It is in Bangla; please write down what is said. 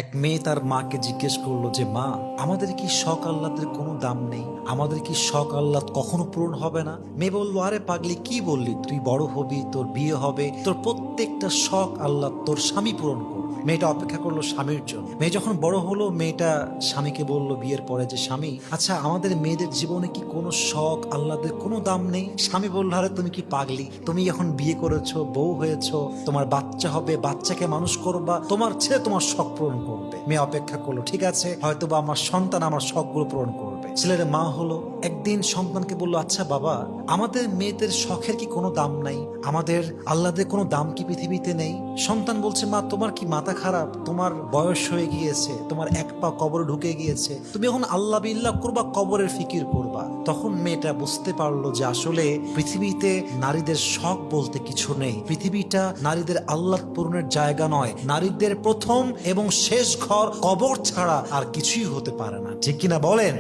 এক মেয়ে তার মাকে জিজ্ঞেস করলো যে মা, আমাদের কি শখ আহ্লাদের কোনো দাম নেই? আমাদের কি শখ আহ্লাদ কখনো পূরণ হবে না? মেয়ে বললো, আরে পাগলি, কি বললি? তুই বড় হবি, তোর বিয়ে হবে, তোর প্রত্যেকটা শখ আহ্লাদ তোর স্বামী পূরণ করবে। মেয়েটা অপেক্ষা করলো স্বামীর জন্য। মেয়ে যখন বড় হলো, মেয়েটা স্বামীকে বলল বিয়ের পরে যে স্বামী, আচ্ছা আমাদের মেয়েদের জীবনে কি কোনো শখ আহ্লাদের কোনো দাম নেই? স্বামী বলল, আরে তুমি কি পাগলি? তুমি এখন বিয়ে করেছো, বউ হয়েছো, তোমার বাচ্চা হবে, বাচ্চাকে মানুষ করবা, তোমার ছেলে তোমার শখ পূরণ করবে। মেয়ে অপেক্ষা করলো, ঠিক আছে, হয়তোবা আমার সন্তান আমার শখগুলো পূরণ করবে। ছেলের মা হলো, একদিন সন্তানকে বললো, আচ্ছা বাবা, আমাদের মেয়েদের শখের কি কোনো দাম নাই? আমাদের আহ্লাদের কোনো দাম কি পৃথিবীতে নেই? সন্তান বলছে, মা তোমার কি মাথা খারাপ? তোমার বয়স হয়ে গিয়েছে, তোমার এক পা কবরে ঢুকে গিয়েছে, তুমি এখন আল্লাহ বিল্লাহ করবা, কবরের ফিকির করবা। তখন মেয়েটা বুঝতে পারলো যে আসলে পৃথিবীতে নারীদের শখ বলতে কিছু নেই। পৃথিবীটা নারীদের আহ্লাদ পূরণের জায়গা নয়। নারীদের প্রথম এবং শেষ ঘর কবর ছাড়া আর কিছুই হতে পারে না। ঠিক কিনা বলেন?